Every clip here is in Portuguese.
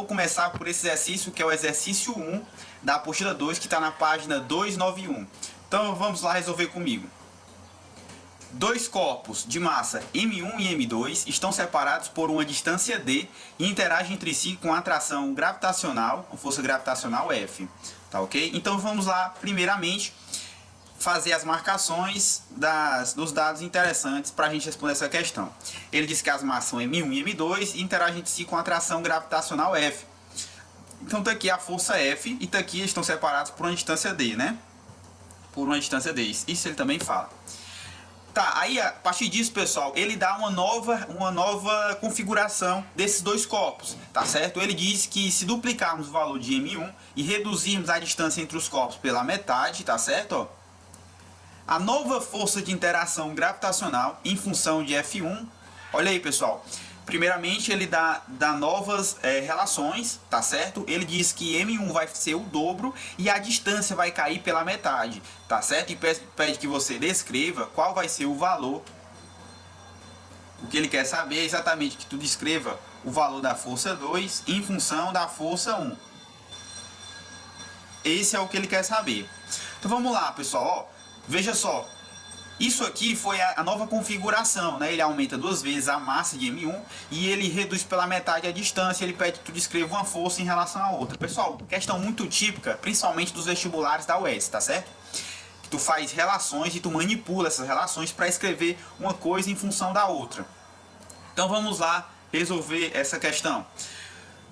vou começar por esse exercício, que é o exercício 1 da apostila 2, que está na página 291. Então vamos lá resolver comigo. Dois corpos de massa M1 e M2 estão separados por uma distância d e interagem entre si com atração gravitacional, com força gravitacional F. Tá ok? Então vamos lá, primeiramente, fazer as marcações dos dados interessantes para a gente responder essa questão. Ele diz que as massas são M1 e M2 e interagem entre si com atração gravitacional F. Então tá aqui a força F e tá aqui eles estão separados por uma distância d, né? Por uma distância d. Isso ele também fala. Tá, aí a partir disso, pessoal, ele dá uma nova configuração desses dois corpos, tá certo? Ele diz que se duplicarmos o valor de M1 e reduzirmos a distância entre os corpos pela metade, tá certo? Ó, a nova força de interação gravitacional em função de F1, olha aí, pessoal, primeiramente ele dá novas relações, tá certo? Ele diz que M1 vai ser o dobro e a distância vai cair pela metade, tá certo? E pede que você descreva qual vai ser o valor. O que ele quer saber é exatamente que tu descreva o valor da força 2 em função da força 1. Esse é o que ele quer saber. Então vamos lá, pessoal, ó, veja só. Isso aqui foi a nova configuração, né? Ele aumenta duas vezes a massa de M1 e ele reduz pela metade a distância. Ele pede que tu descreva uma força em relação à outra. Pessoal, questão muito típica, principalmente dos vestibulares da UES, tá certo? Tu faz relações e tu manipula essas relações para escrever uma coisa em função da outra. Então vamos lá resolver essa questão.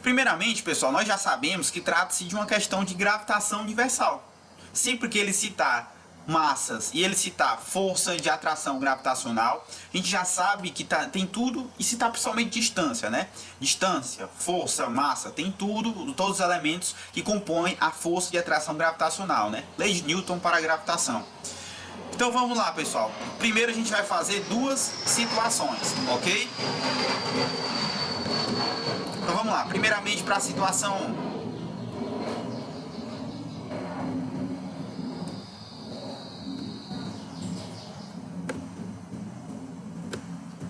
Primeiramente, pessoal, nós já sabemos que trata-se de uma questão de gravitação universal. Sempre que ele citar massas e ele citar força de atração gravitacional, a gente já sabe que tem tudo, e citar principalmente distância, né? Distância, força, massa, tem tudo, todos os elementos que compõem a força de atração gravitacional, né? Lei de Newton para a gravitação. Então vamos lá, pessoal. Primeiro a gente vai fazer duas situações, ok? Então vamos lá. Primeiramente para a situação 1.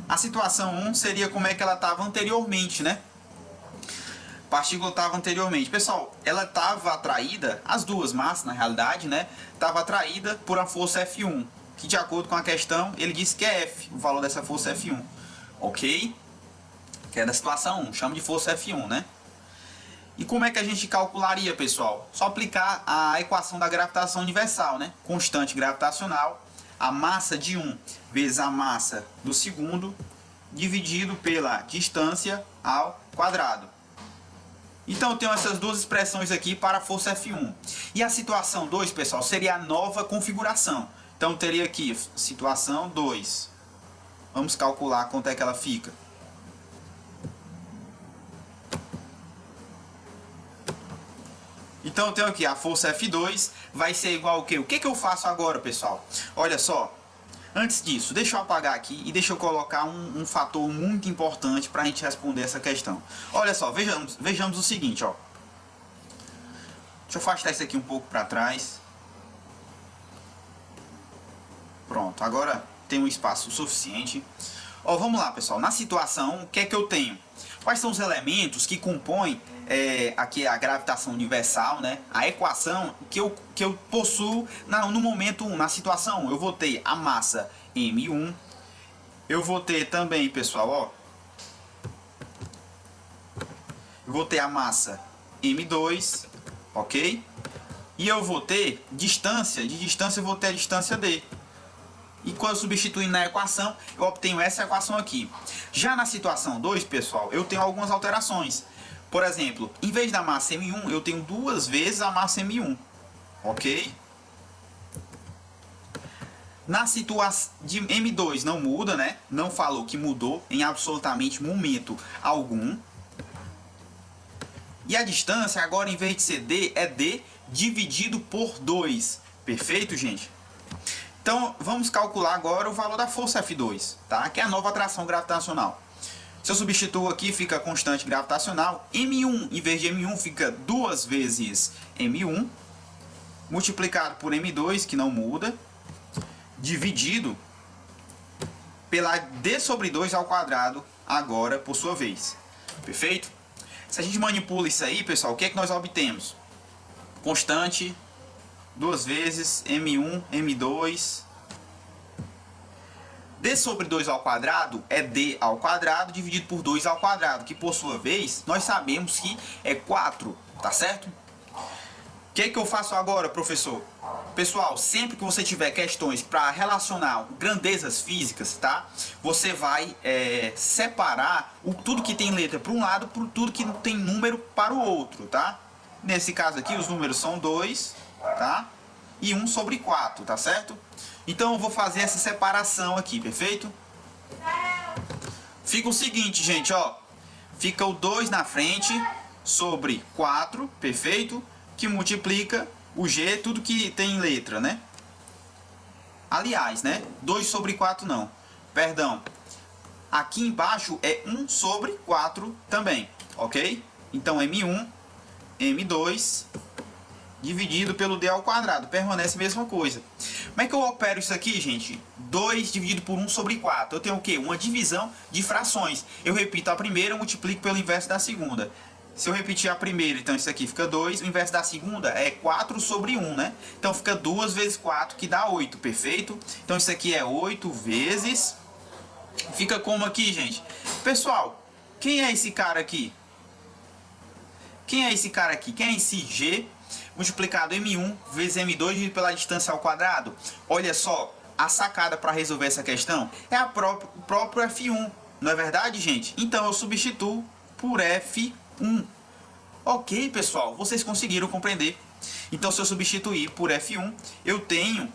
A situação 1 seria como é que ela estava anteriormente, né? A partícula estava anteriormente. Pessoal, ela estava atraída, as duas massas, na realidade, né? Estava atraída por uma força F1, que de acordo com a questão, ele diz que é F, o valor dessa força F1. Ok? Que é da situação 1, chama de força F1, né? E como é que a gente calcularia, pessoal? Só aplicar a equação da gravitação universal, né? Constante gravitacional, a massa de 1 vezes a massa do segundo, dividido pela distância ao quadrado. Então eu tenho essas duas expressões aqui para a força F1. E a situação 2, pessoal, seria a nova configuração. Então eu teria aqui situação 2. Vamos calcular quanto é que ela fica. Então eu tenho aqui a força F2 vai ser igual ao quê? O que eu faço agora, pessoal? Olha só. Antes disso, deixa eu apagar aqui e deixa eu colocar um fator muito importante para a gente responder essa questão. Olha só, vejamos o seguinte, ó. Deixa eu afastar isso aqui um pouco para trás. Pronto, agora tem um espaço suficiente. Ó, vamos lá, pessoal. Na situação, o que é que eu tenho? Quais são os elementos que compõem aqui a gravitação universal, né? A equação que eu possuo no momento 1, na situação 1. Eu vou ter a massa M1. Eu vou ter também, pessoal, ó. Eu vou ter a massa M2, ok? E eu vou ter distância. De distância eu vou ter a distância D. E quando eu substituir na equação, eu obtenho essa equação aqui. Já na situação 2, pessoal, eu tenho algumas alterações. Por exemplo, em vez da massa M1, eu tenho duas vezes a massa M1. Ok? Na situação de M2 não muda, né? Não falou que mudou em absolutamente momento algum. E a distância agora, em vez de ser D, é D dividido por 2. Perfeito, gente? Então, vamos calcular agora o valor da força F2, tá? Que é a nova atração gravitacional. Se eu substituo aqui, fica constante gravitacional. M1, em vez de M1, fica 2 vezes M1, multiplicado por M2, que não muda, dividido pela D sobre 2 ao quadrado, agora, por sua vez. Perfeito? Se a gente manipula isso aí, pessoal, o que é que nós obtemos? Constante, duas vezes, m1, m2. D sobre 2 ao quadrado é D ao quadrado dividido por 2 ao quadrado, que por sua vez, nós sabemos que é 4, tá certo? O que é que eu faço agora, professor? Pessoal, sempre que você tiver questões para relacionar grandezas físicas, tá? Você vai separar tudo que tem letra para um lado por tudo que tem número para o outro, tá? Nesse caso aqui, os números são 2, tá? E 1 sobre 4, tá certo? Então eu vou fazer essa separação aqui, perfeito? Fica o seguinte, gente, ó. Fica o 2 na frente sobre 4, perfeito? Que multiplica o G, tudo que tem letra, né? Aliás, né? 2 sobre 4 não. Perdão. Aqui embaixo é 1 sobre 4 também, ok? Então M1, M2... dividido pelo D ao quadrado, permanece a mesma coisa. Como é que eu opero isso aqui, gente? 2 dividido por 1 sobre 4. Eu tenho o quê? Uma divisão de frações. Eu repito a primeira, multiplico pelo inverso da segunda. Se eu repetir a primeira, então isso aqui fica 2. O inverso da segunda é 4 sobre 1, né? Então fica 2 vezes 4, que dá 8, perfeito? Então isso aqui é 8 vezes... Fica como aqui, gente? Pessoal, quem é esse cara aqui? Quem é esse cara aqui? Quem é esse G multiplicado M1 vezes M2 dividido pela distância ao quadrado? Olha só, a sacada para resolver essa questão é o próprio F1, não é verdade, gente? Então eu substituo por F1. Ok, pessoal, vocês conseguiram compreender. Então se eu substituir por F1, eu tenho...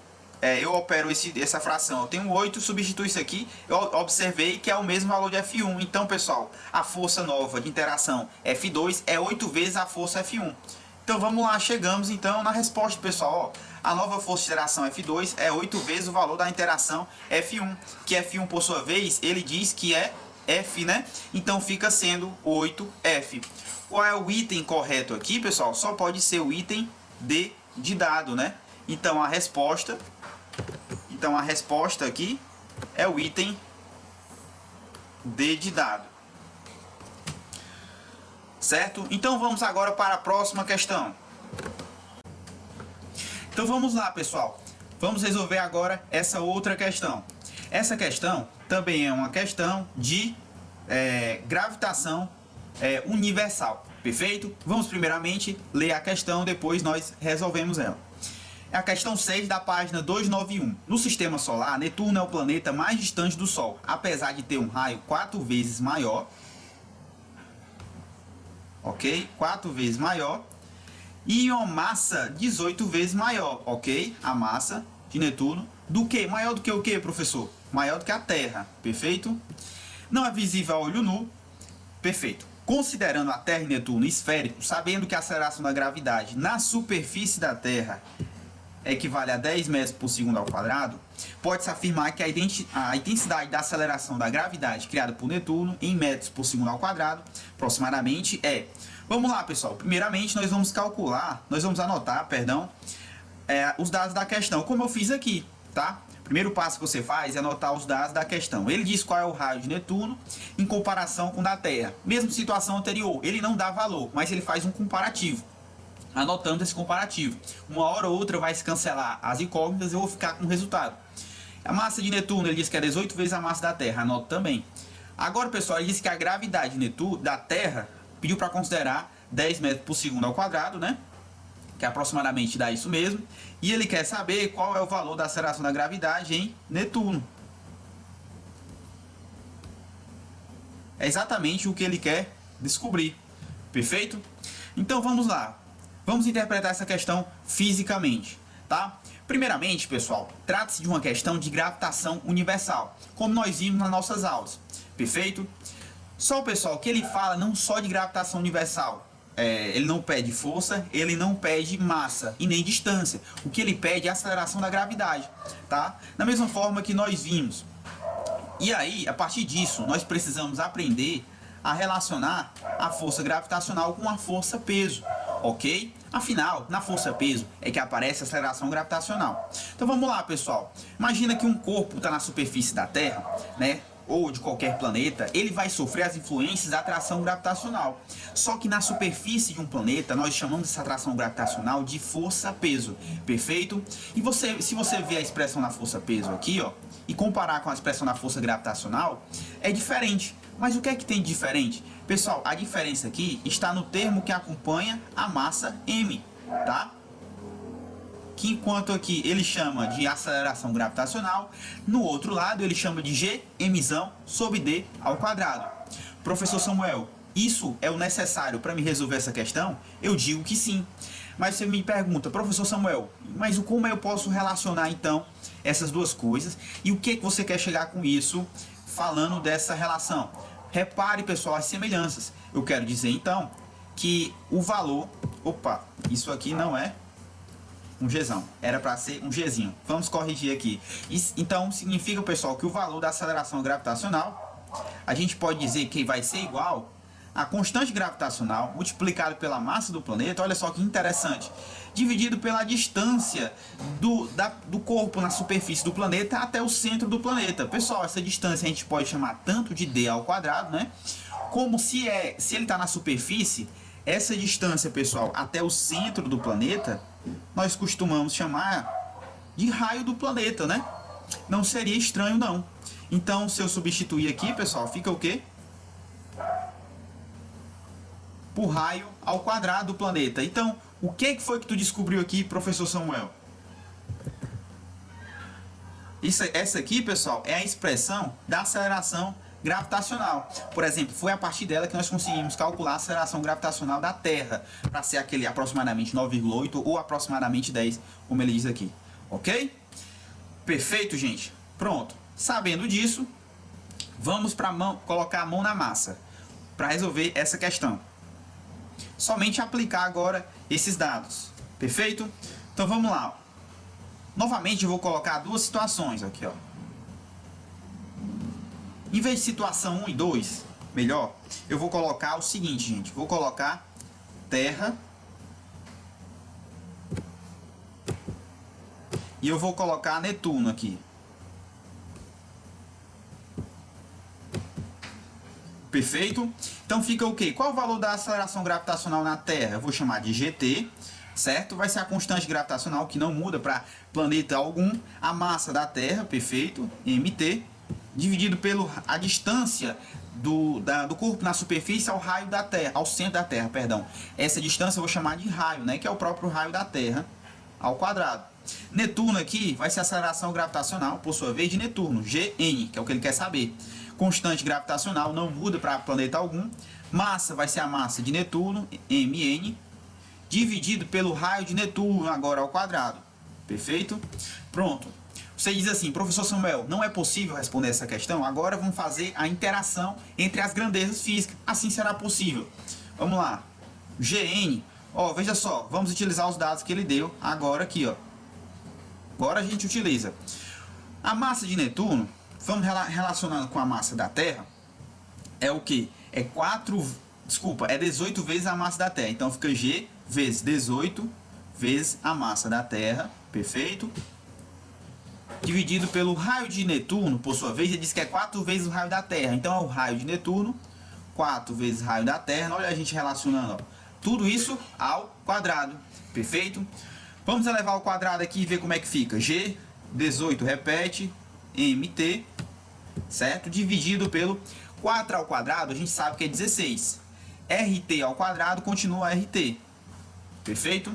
eu opero essa fração, eu tenho 8, substituo isso aqui, eu observei que é o mesmo valor de F1. Então, pessoal, a força nova de interação F2 é 8 vezes a força F1. Então, vamos lá, chegamos então na resposta, pessoal. Ó, a nova força de interação F2 é 8 vezes o valor da interação F1, que F1, por sua vez, ele diz que é F, né? Então, fica sendo 8F. Qual é o item correto aqui, pessoal? Só pode ser o item D de dado, né? Então, a resposta aqui é o item D de dado. Certo? Então vamos agora para a próxima questão. Então vamos lá, pessoal. Vamos resolver agora essa outra questão. Essa questão também é uma questão de gravitação universal. Perfeito? Vamos primeiramente ler a questão, depois nós resolvemos ela. É a questão 6 da página 291. No sistema solar, Netuno é o planeta mais distante do Sol, apesar de ter um raio 4 vezes maior. Ok? 4 vezes maior. E uma massa 18 vezes maior. Ok? A massa de Netuno. Do que? Maior do que o que, professor? Maior do que a Terra. Perfeito? Não é visível a olho nu. Perfeito. Considerando a Terra e Netuno esféricos, sabendo que a aceleração da gravidade na superfície da Terra equivale a 10 metros por segundo ao quadrado, pode-se afirmar que a intensidade da aceleração da gravidade criada por Netuno em metros por segundo ao quadrado, aproximadamente é... Vamos lá, pessoal. Primeiramente, nós vamos anotar, os dados da questão, como eu fiz aqui, tá? O primeiro passo que você faz é anotar os dados da questão. Ele diz qual é o raio de Netuno em comparação com o da Terra. Mesmo situação anterior, ele não dá valor, mas ele faz um comparativo. Anotando esse comparativo. Uma hora ou outra vai se cancelar as incógnitas e eu vou ficar com o resultado. A massa de Netuno, ele diz que é 18 vezes a massa da Terra. Anoto também. Agora, pessoal, ele disse que a gravidade da Terra pediu para considerar 10 metros por segundo ao quadrado, né? Que aproximadamente dá isso mesmo. E ele quer saber qual é o valor da aceleração da gravidade em Netuno. É exatamente o que ele quer descobrir. Perfeito? Então vamos lá. Vamos interpretar essa questão fisicamente, tá? Primeiramente, pessoal, trata-se de uma questão de gravitação universal, como nós vimos nas nossas aulas. Perfeito? Só, pessoal, que ele fala não só de gravitação universal. Ele não pede força, ele não pede massa e nem distância. O que ele pede é a aceleração da gravidade, tá? Da mesma forma que nós vimos. E aí, a partir disso, nós precisamos aprender a relacionar a força gravitacional com a força peso, ok? Afinal, na força peso é que aparece a aceleração gravitacional. Então vamos lá, pessoal. Imagina que um corpo está na superfície da Terra, né? ou de qualquer planeta, ele vai sofrer as influências da atração gravitacional. Só que na superfície de um planeta, nós chamamos essa atração gravitacional de força-peso, perfeito? E se você ver a expressão da força-peso aqui, ó, e comparar com a expressão da força gravitacional, é diferente. Mas o que é que tem de diferente? Pessoal, a diferença aqui está no termo que acompanha a massa m, tá? Que enquanto aqui ele chama de aceleração gravitacional, no outro lado ele chama de g mzão sobre d ao quadrado. Professor Samuel, isso é o necessário para me resolver essa questão? Eu digo que sim. Mas você me pergunta, professor Samuel, mas como eu posso relacionar então essas duas coisas? E o que você quer chegar com isso falando dessa relação? Repare, pessoal, as semelhanças. Eu quero dizer então que o valor... Opa, isso aqui não é um Gzão, era para ser um Gzinho. Vamos corrigir aqui. Então, significa, pessoal, que o valor da aceleração gravitacional, a gente pode dizer que vai ser igual a constante gravitacional multiplicado pela massa do planeta, olha só que interessante, dividido pela distância do corpo na superfície do planeta até o centro do planeta. Pessoal, essa distância a gente pode chamar tanto de d ao quadrado, né? Como se ele está na superfície, essa distância, pessoal, até o centro do planeta, nós costumamos chamar de raio do planeta, né? Não seria estranho, não. Então, se eu substituir aqui, pessoal, fica o quê? Por raio ao quadrado do planeta. Então, o que foi que tu descobriu aqui, professor Samuel? Essa aqui, pessoal, é a expressão da aceleração gravitacional. Por exemplo, foi a partir dela que nós conseguimos calcular a aceleração gravitacional da Terra, para ser aquele aproximadamente 9,8 ou aproximadamente 10, como ele diz aqui. Ok? Perfeito, gente. Pronto. Sabendo disso, vamos colocar a mão na massa para resolver essa questão. Somente aplicar agora esses dados. Perfeito? Então vamos lá. Novamente eu vou colocar duas situações aqui, ó. Em vez de situação 1 e 2, melhor, eu vou colocar o seguinte, gente. Vou colocar Terra. E eu vou colocar Netuno aqui. Perfeito? Então fica o quê? Qual o valor da aceleração gravitacional na Terra? Eu vou chamar de GT, certo? Vai ser a constante gravitacional que não muda para planeta algum. A massa da Terra, perfeito, MT, dividido pela distância do corpo na superfície ao raio da Terra, ao centro da Terra, perdão. Essa distância eu vou chamar de raio, né? Que é o próprio raio da Terra ao quadrado. Netuno aqui vai ser a aceleração gravitacional, por sua vez, de Netuno, Gn, que é o que ele quer saber. Constante gravitacional não muda para planeta algum. Massa vai ser a massa de Netuno, Mn, dividido pelo raio de Netuno, agora ao quadrado. Perfeito? Pronto. Você diz assim, professor Samuel, não é possível responder essa questão? Agora vamos fazer a interação entre as grandezas físicas. Assim será possível. Vamos lá. Gn, ó, veja só, vamos utilizar os dados que ele deu agora aqui, ó. Agora a gente utiliza. A massa de Netuno, vamos relacionando com a massa da Terra, é o que? É 18 vezes a massa da Terra. Então fica G vezes 18 vezes a massa da Terra, perfeito? Dividido pelo raio de Netuno, por sua vez, ele diz que é 4 vezes o raio da Terra. Então é o raio de Netuno, 4 vezes o raio da Terra. Olha a gente relacionando, ó. Tudo isso ao quadrado, perfeito? Vamos elevar ao quadrado aqui e ver como é que fica. G, 18 repete, MT, certo? Dividido pelo 4 ao quadrado, a gente sabe que é 16. RT ao quadrado continua RT, perfeito?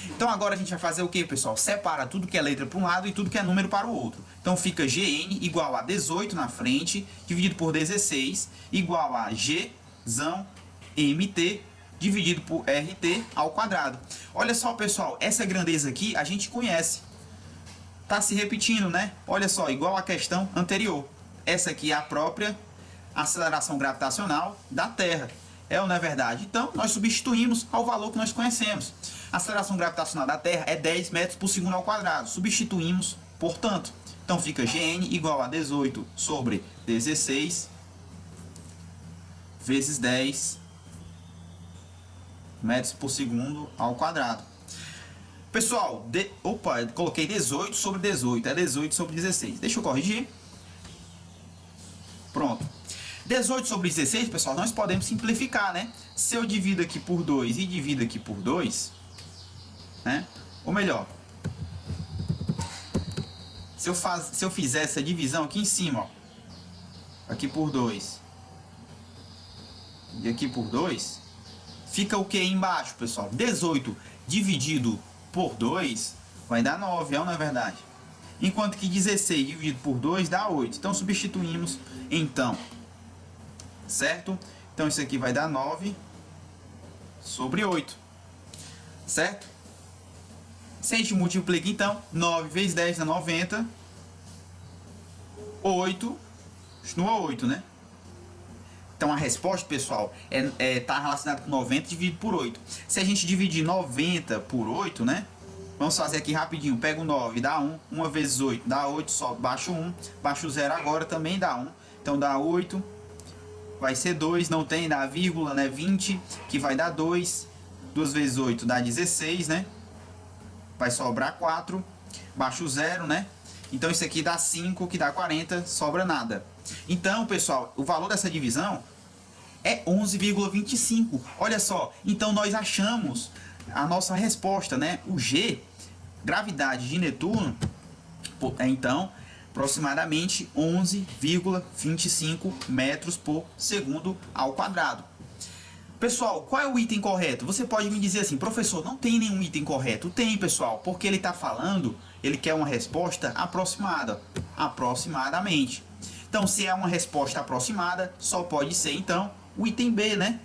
Então agora a gente vai fazer o que, pessoal? Separa tudo que é letra para um lado e tudo que é número para o outro. Então fica Gn igual a 18 na frente, dividido por 16, igual a Gzão MT, dividido por RT ao quadrado. Olha só, pessoal, essa grandeza aqui a gente conhece. Tá se repetindo, né? Olha só, igual a questão anterior. Essa aqui é a própria aceleração gravitacional da Terra. É ou não é verdade? Então, nós substituímos ao valor que nós conhecemos. A aceleração gravitacional da Terra é 10 metros por segundo ao quadrado. Substituímos, portanto. Então, fica Gn igual a 18 sobre 16 vezes 10 metros por segundo ao quadrado. Pessoal, coloquei 18 sobre 18. É 18 sobre 16. Deixa eu corrigir. Pronto. 18 sobre 16, pessoal, nós podemos simplificar, né? Se eu divido aqui por 2 e divido aqui por 2, né? Ou melhor, se eu fizer essa divisão aqui em cima, ó, aqui por 2 e aqui por 2, fica o que embaixo, pessoal? 18 dividido por 2 vai dar 9, não é verdade? Enquanto que 16 dividido por 2 dá 8. Então substituímos, então, certo? Então isso aqui vai dar 9 sobre 8, certo? Se a gente multiplica, então, 9 vezes 10 dá 90. 8 continua 8, né? Então a resposta, pessoal, tá relacionada com 90 dividido por 8. Se a gente dividir 90 por 8, né? Vamos fazer aqui rapidinho. Pega o 9, dá 1. 1 vezes 8 dá 8, só baixo 1. Baixo 0 agora também dá 1. Então dá 8. Vai ser 2, não tem, dá vírgula, né? 20, que vai dar 2. 2 vezes 8 dá 16, né? Vai sobrar 4. Baixo 0, né? Então isso aqui dá 5, que dá 40, sobra nada. Então, pessoal, o valor dessa divisão é 11,25. Olha só, então nós achamos a nossa resposta, né? O G, gravidade de Netuno, é então aproximadamente 11,25 metros por segundo ao quadrado. Pessoal, qual é o item correto? Você pode me dizer assim, professor, não tem nenhum item correto. Tem, pessoal, porque ele está falando, ele quer uma resposta aproximada, aproximadamente. Então, se é uma resposta aproximada, só pode ser, então, o item B, né?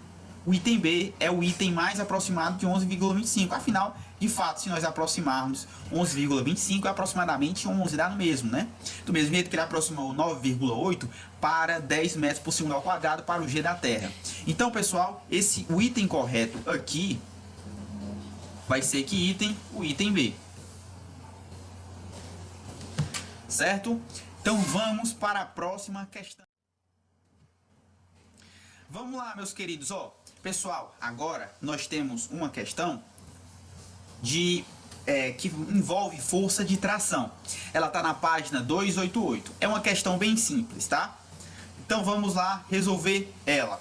O item B é o item mais aproximado de 11,25. Afinal, de fato, se nós aproximarmos 11,25, é aproximadamente 11, dá no mesmo, né? Do mesmo jeito que ele aproximou 9,8 para 10 metros por segundo ao quadrado para o G da Terra. Então, pessoal, o item correto aqui vai ser que item? O item B. Certo? Então, vamos para a próxima questão. Vamos lá, meus queridos. Ó, pessoal, agora nós temos uma questão que envolve força de tração. Ela está na página 288. É uma questão bem simples, tá? Então vamos lá resolver ela.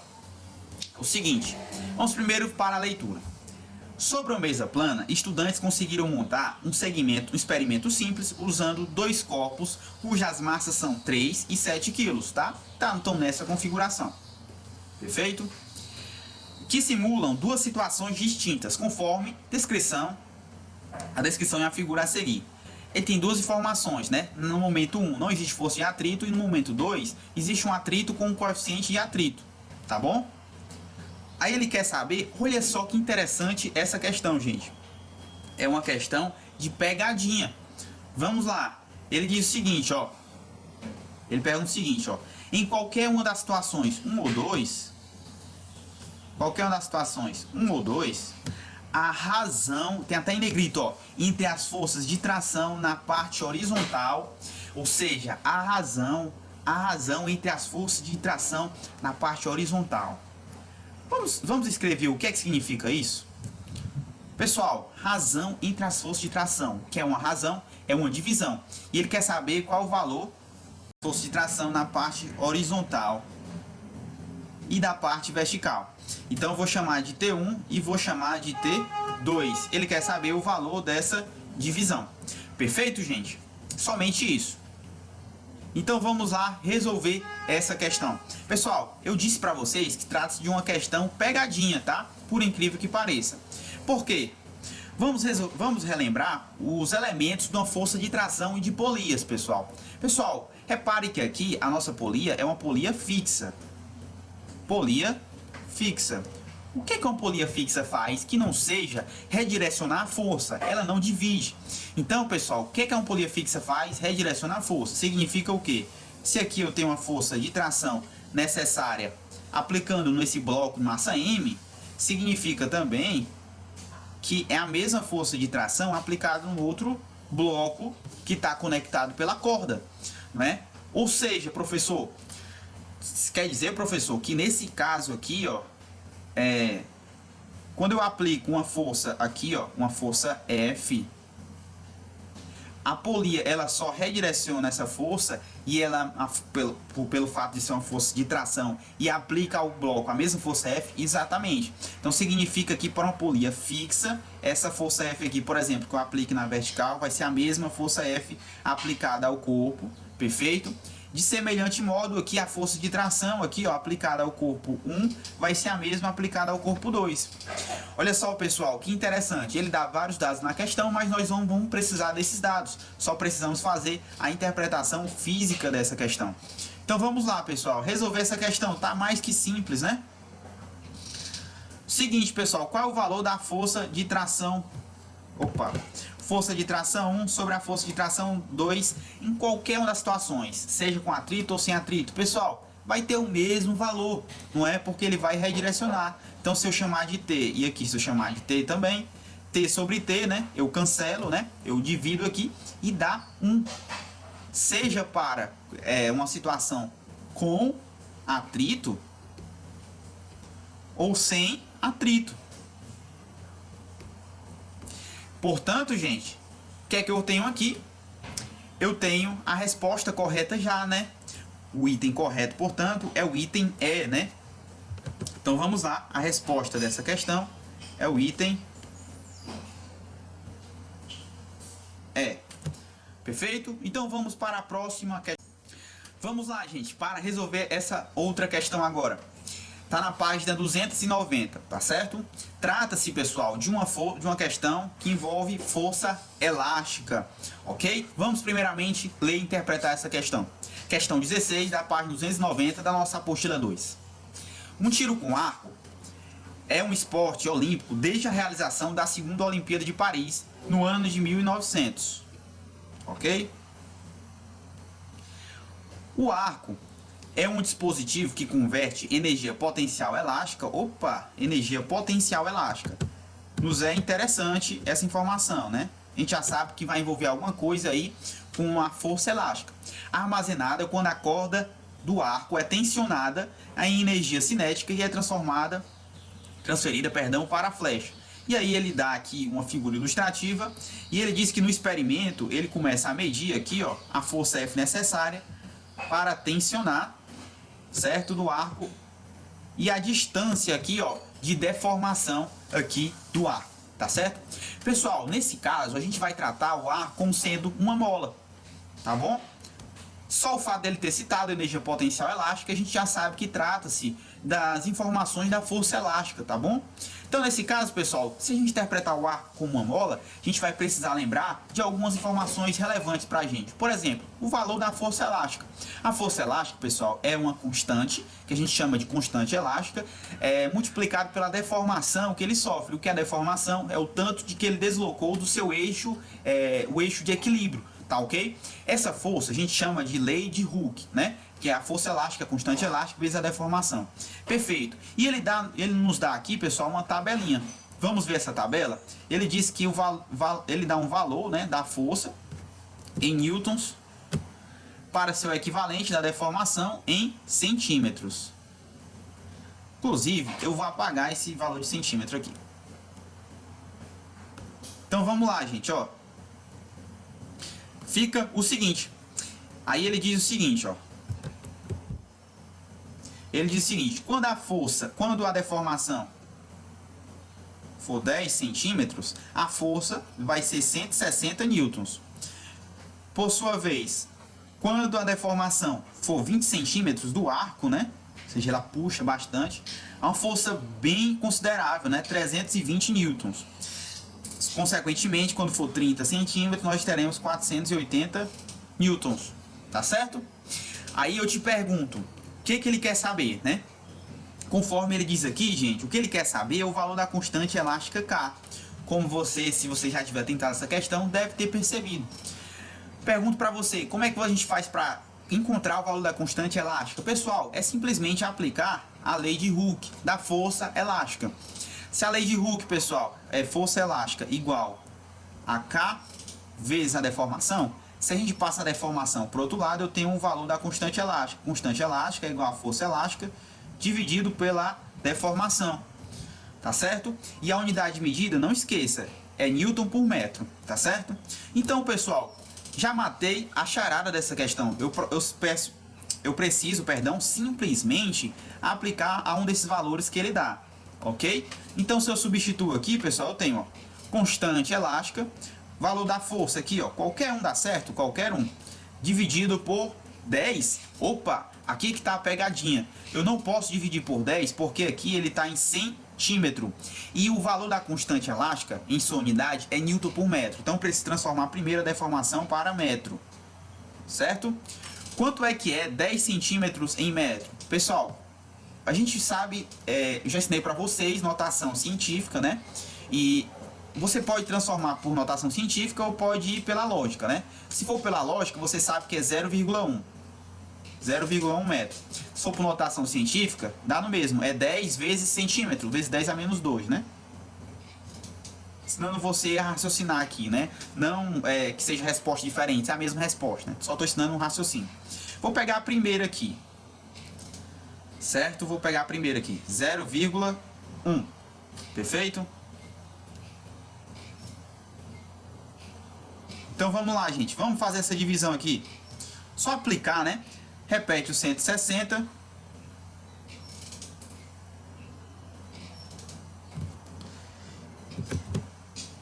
O seguinte, vamos primeiro para a leitura. Sobre uma mesa plana, estudantes conseguiram montar um experimento simples usando dois corpos cujas massas são 3 e 7 quilos, tá? Então nessa configuração. Perfeito? Que simulam duas situações distintas, conforme a descrição e a figura a seguir. Ele tem duas informações, né? No momento 1 não existe força de atrito e no momento 2 existe um atrito com um coeficiente de atrito, tá bom? Aí ele quer saber, olha só que interessante essa questão, gente. É uma questão de pegadinha. Vamos lá. Ele diz o seguinte, ó. Ele pergunta o seguinte, ó. Em qualquer uma das situações 1 ou 2, a razão, tem até em negrito, ó, entre as forças de tração na parte horizontal, ou seja, a razão entre as forças de tração na parte horizontal. Vamos escrever o que é que significa isso? Pessoal, razão entre as forças de tração, que é uma razão, é uma divisão. E ele quer saber qual o valor da força de tração na parte horizontal e da parte vertical. Então eu vou chamar de T1 e vou chamar de T2. Ele quer saber o valor dessa divisão. Perfeito, gente? Somente isso. Então vamos lá resolver essa questão. Pessoal, eu disse para vocês que trata-se de uma questão pegadinha, tá? Por incrível que pareça. Por quê? Vamos relembrar os elementos de uma força de tração e de polias, pessoal. Pessoal, repare que aqui a nossa polia é uma polia fixa. Polia fixa. O que uma polia fixa faz que não seja redirecionar a força? Ela não divide. Então, pessoal, o que uma polia fixa faz? Redirecionar a força. Significa o quê? Se aqui eu tenho uma força de tração necessária aplicando nesse bloco massa M, significa também que é a mesma força de tração aplicada no outro bloco que está conectado pela corda, né? Ou seja, professor, quer dizer, professor, que nesse caso aqui, ó, quando eu aplico uma força aqui, ó, uma força F, A polia, ela só redireciona essa força e ela, pelo fato de ser uma força de tração, e aplica ao bloco a mesma força F? Exatamente. Então significa que para uma polia fixa, essa força F aqui, por exemplo, que eu aplique na vertical, vai ser a mesma força F aplicada ao corpo, perfeito? De semelhante modo, aqui a força de tração aqui, ó, aplicada ao corpo 1 vai ser a mesma aplicada ao corpo 2. Olha só, pessoal, que interessante. Ele dá vários dados na questão, mas nós não vamos precisar desses dados. Só precisamos fazer a interpretação física dessa questão. Então vamos lá, pessoal. Resolver essa questão tá mais que simples, né? Seguinte, pessoal, qual é o valor da força de tração? Força de tração 1 sobre a força de tração 2 em qualquer uma das situações, seja com atrito ou sem atrito. Pessoal, vai ter o mesmo valor, não é? Porque ele vai redirecionar. Então, se eu chamar de T e aqui se eu chamar de T também, T sobre T, né? Eu cancelo, né? Eu divido aqui e dá 1. Seja para uma situação com atrito ou sem atrito. Portanto, gente, o que é que eu tenho aqui? Eu tenho a resposta correta já, né? O item correto, portanto, é o item E, né? Então vamos lá, a resposta dessa questão é o item E. Perfeito? Então vamos para a próxima questão. Vamos lá, gente, para resolver essa outra questão agora. Tá na página 290, tá certo? Trata-se, pessoal, de uma questão que envolve força elástica, ok? Vamos primeiramente ler e interpretar essa questão. Questão 16 da página 290 da nossa apostila 2. Um tiro com arco é um esporte olímpico desde a realização da segunda Olimpíada de Paris, no ano de 1900, ok? O arco é um dispositivo que converte energia potencial elástica. Energia potencial elástica. Nos é interessante essa informação, né? A gente já sabe que vai envolver alguma coisa aí com uma força elástica. Armazenada quando a corda do arco é tensionada em energia cinética e é transferida para a flecha. E aí ele dá aqui uma figura ilustrativa e ele diz que no experimento ele começa a medir aqui, ó, a força F necessária para tensionar, certo, do arco e a distância aqui, ó, de deformação aqui do arco, tá certo? Pessoal, nesse caso a gente vai tratar o arco como sendo uma mola, tá bom? Só o fato dele ter citado energia potencial elástica, a gente já sabe que trata-se das informações da força elástica, tá bom? Então, nesse caso, pessoal, se a gente interpretar o arco como uma mola, a gente vai precisar lembrar de algumas informações relevantes para a gente. Por exemplo, o valor da força elástica. A força elástica, pessoal, é uma constante, que a gente chama de constante elástica, multiplicado pela deformação que ele sofre. O que é a deformação? É o tanto de que ele deslocou do seu eixo, o eixo de equilíbrio. Tá, ok? Essa força a gente chama de lei de Hooke, né? Que é a força elástica, a constante elástica vezes a deformação. Perfeito. E ele nos dá aqui, pessoal, uma tabelinha. Vamos ver essa tabela? Ele diz que ele dá um valor, né, da força em newtons para seu equivalente da deformação em centímetros. Inclusive, eu vou apagar esse valor de centímetro aqui. Então vamos lá, gente, ó. Fica o seguinte. Aí ele diz o seguinte, ó. Ele diz o seguinte: quando a deformação for 10 centímetros, a força vai ser 160 newtons. Por sua vez, quando a deformação for 20 centímetros do arco, né? Ou seja, ela puxa bastante, é uma força bem considerável, né? 320 newtons. Consequentemente, quando for 30 centímetros, nós teremos 480 newtons, tá certo? Aí eu te pergunto, o que ele quer saber, né? Conforme ele diz aqui, gente, o que ele quer saber é o valor da constante elástica K. Como se você já tiver tentado essa questão, deve ter percebido. Pergunto para você, como é que a gente faz para encontrar o valor da constante elástica? Pessoal, é simplesmente aplicar a lei de Hooke da força elástica. Se a lei de Hooke, pessoal, é força elástica igual a K vezes a deformação, se a gente passa a deformação para o outro lado, eu tenho um valor da constante elástica. Constante elástica é igual a força elástica dividido pela deformação, tá certo? E a unidade de medida, não esqueça, é Newton por metro, tá certo? Então, pessoal, já matei a charada dessa questão. Eu preciso, simplesmente aplicar a um desses valores que ele dá, ok? Então, se eu substituo aqui, pessoal, eu tenho, ó, constante elástica, valor da força aqui, ó, qualquer um dá certo, qualquer um, dividido por 10. Opa, aqui que tá a pegadinha. Eu não posso dividir por 10 porque aqui ele está em centímetro. E o valor da constante elástica, em sua unidade, é Newton por metro. Então, eu preciso transformar a primeira deformação para metro. Certo? Quanto é que é 10 centímetros em metro? Pessoal, a gente sabe, eu já ensinei para vocês notação científica, né? E você pode transformar por notação científica ou pode ir pela lógica, né? Se for pela lógica, você sabe que é 0,1. 0,1 metro. Se for por notação científica, dá no mesmo. É 10 vezes centímetro, vezes 10 a menos 2, né? Ensinando você a raciocinar aqui, né? Não que seja resposta diferente, é a mesma resposta, né? Só estou ensinando um raciocínio. Vou pegar a primeira aqui. Certo? Vou pegar a primeira aqui. 0,1. Perfeito? Então vamos lá, gente. Vamos fazer essa divisão aqui. Só aplicar, né? Repete o 160.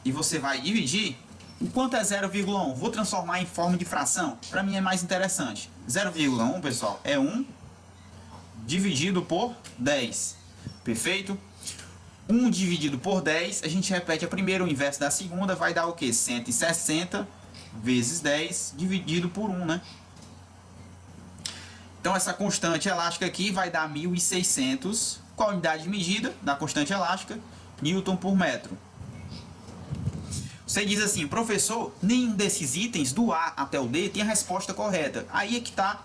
E você vai dividir. O quanto é 0,1? Vou transformar em forma de fração. Para mim é mais interessante. 0,1, pessoal, é 1 dividido por 10. Perfeito? 1 dividido por 10, a gente repete a primeira, o inverso da segunda, vai dar o quê? 160 vezes 10 dividido por 1, né? Então essa constante elástica aqui vai dar 1.600. Qual a unidade de medida da constante elástica? Newton por metro. Você diz assim, professor, nenhum desses itens do A até o D tem a resposta correta. Aí é que está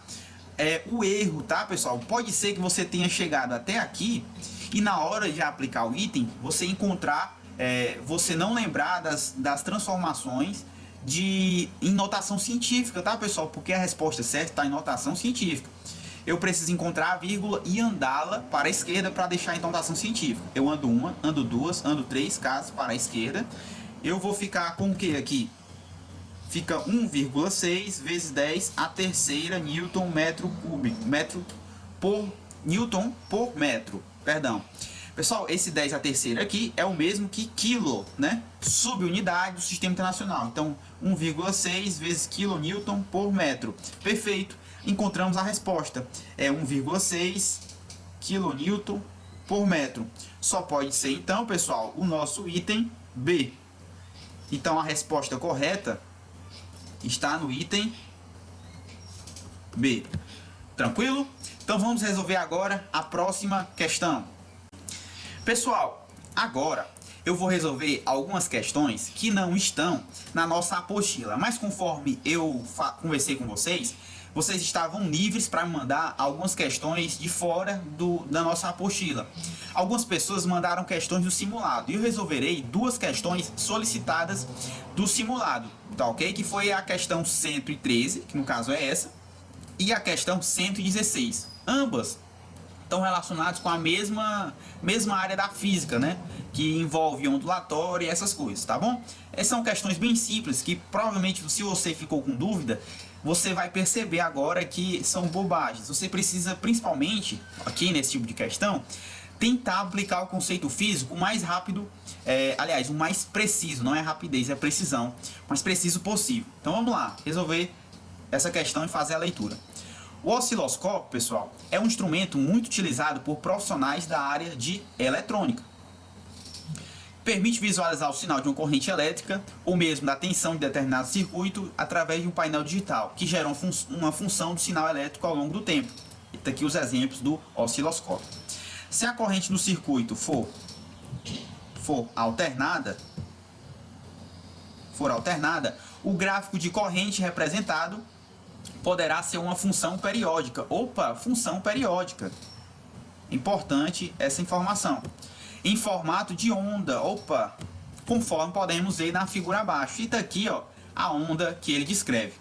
o erro, tá, pessoal? Pode ser que você tenha chegado até aqui e na hora de aplicar o item, você encontrar, você não lembrar das transformações em notação científica, tá, pessoal? Porque a resposta certa está em notação científica. Eu preciso encontrar a vírgula e andá-la para a esquerda para deixar em notação científica. Eu ando uma, ando duas, ando três casas para a esquerda. Eu vou ficar com o que aqui? Fica 1,6 vezes 10 a terceira Newton metro cúbico. Newton por metro. Perdão. Pessoal, esse 10 a terceira aqui é o mesmo que quilo, né? Subunidade do sistema internacional. Então, 1,6 vezes quilonewton por metro. Perfeito. Encontramos a resposta. É 1,6 quilonewton por metro. Só pode ser, então, pessoal, o nosso item B. Então, a resposta correta está no item B. Tranquilo? Então, vamos resolver agora a próxima questão. Pessoal, agora eu vou resolver algumas questões que não estão na nossa apostila, mas conforme eu conversei com vocês, vocês estavam livres para me mandar algumas questões de fora da nossa apostila. Algumas pessoas mandaram questões do simulado e eu resolverei duas questões solicitadas do simulado, tá ok? Que foi a questão 113, que no caso é essa, e a questão 116. Ambas estão relacionadas com a mesma área da física, né? Que envolve ondulatório e essas coisas, tá bom? Essas são questões bem simples que provavelmente, se você ficou com dúvida, você vai perceber agora que são bobagens. Você precisa, principalmente, aqui nesse tipo de questão, tentar aplicar o conceito físico o mais rápido, aliás, o mais preciso, não é rapidez, é precisão, o mais preciso possível. Então vamos lá, resolver essa questão e fazer a leitura. O osciloscópio, pessoal, é um instrumento muito utilizado por profissionais da área de eletrônica. Permite visualizar o sinal de uma corrente elétrica ou mesmo da tensão de determinado circuito através de um painel digital, que gera uma função do sinal elétrico ao longo do tempo. Está aqui os exemplos do osciloscópio. Se a corrente no circuito for alternada, o gráfico de corrente representado poderá ser uma função periódica. Opa, função periódica. Importante essa informação. Em formato de onda, opa, conforme podemos ver na figura abaixo. E tá aqui, ó, a onda que ele descreve.